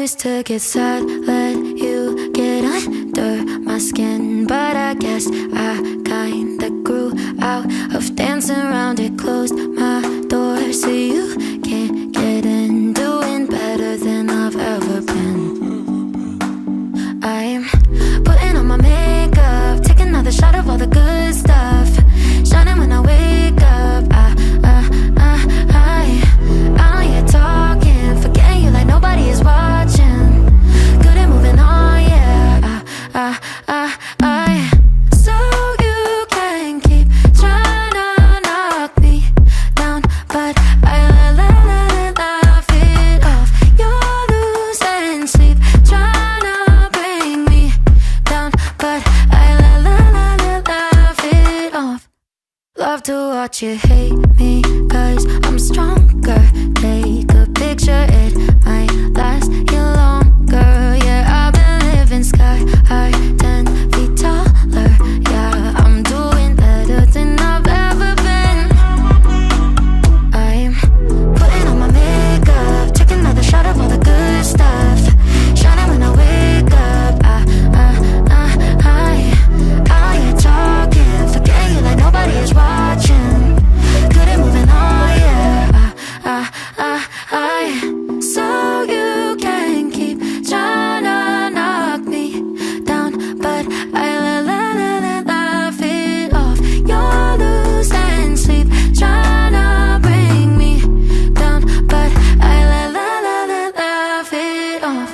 ways to get sad, let you get under my skin. But I guess I kinda grew out of dancing around it. Closed my door so you can't get in. Doing better than I've ever been. I'm putting on my makeup, taking another shot of all the good stuff, shining when I wake up. I'm here talking, forgetting you like nobody is watching. Good at moving on, yeah. So you can keep trying to knock me down, but I laugh it off. You're losing sleep, trying to bring me down, but I laugh it off. Love to watch you hate me, 'cause I'm stronger. Take a picture, it might last you longer. Yeah, I've been living sky high, 10 feet taller. Yeah, I'm doing better than I've ever been. I'm putting on my makeup, taking another shot of all the good stuff, shining when I wake up. I'm here talking, forgetting you like nobody is watching. Good at moving on, yeah. So you can keep trying to knock me down, but I laugh it off. You're losing sleep, trying to bring me down, but I laugh it off.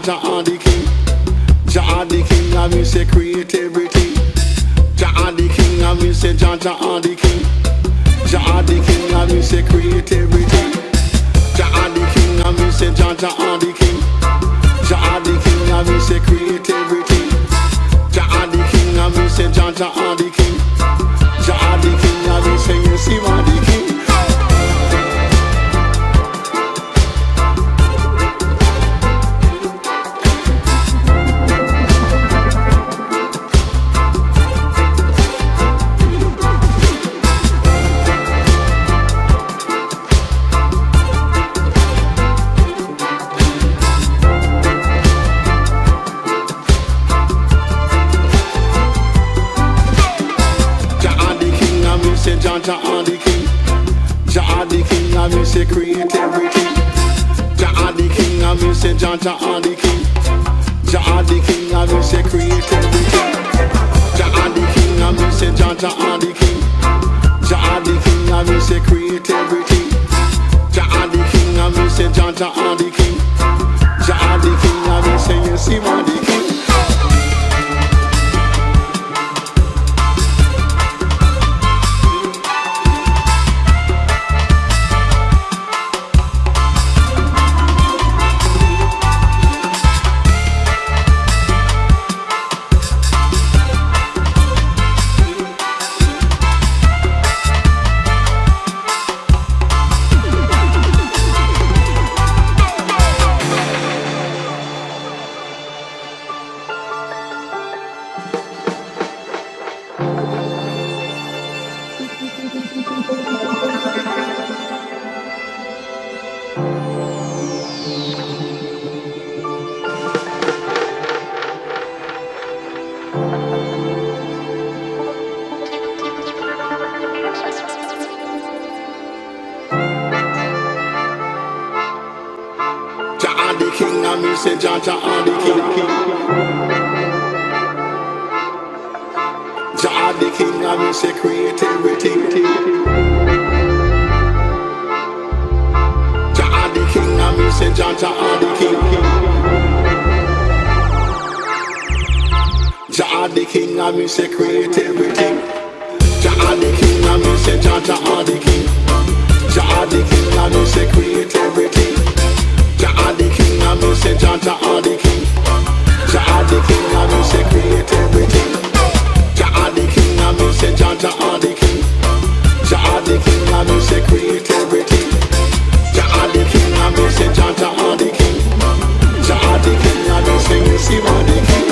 Jah the king, Jah the king, I mean say create everything. Jah the king, I mean say Jah the king, Jah the king, I mean say create everything. Jah the king, I mean say Jah the king, Jah the king, I mean say create everything. Jah the king, I mean say Jah the king, Jah the king, I mean say you see what the king. Jah the king, Jah the king, I mean say create everything. Jah the king, I mean say Jah the king, Jah the king, I mean say create everything. Jah the king, I mean say Jah the king, Jah the king, I mean say create everything. Jah the king, I mean say Jah the king, Jah the king, I mean say you see what the king. me say Jah Jah are the king. Jah are the king, I me say create everything. Jah are the king, I me say Jah Jah are the king. Jah are the king, I me say create everything. Jah are the king, I me say Jah Jah are the king. Jah are the king, I me say create everything. Jah are the king, I me say Jah Jah are the king. Jah are the king, I me say create everything. Jah are the king, I me say Jah Jah are the king. Jah are the king, I me say create everything. Jah are the king, I me say Jah Jah are the king. Jah are the king, I me say you see what the king.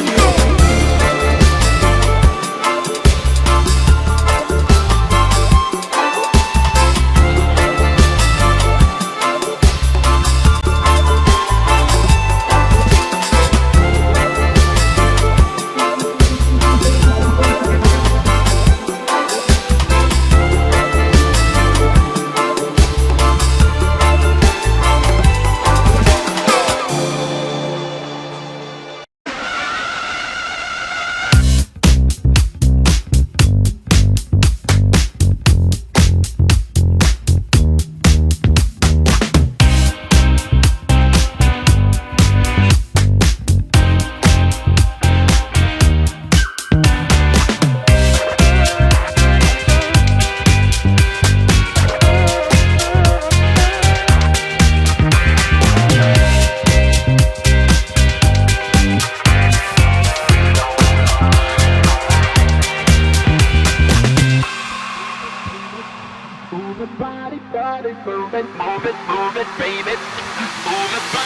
Move it, baby. Move it,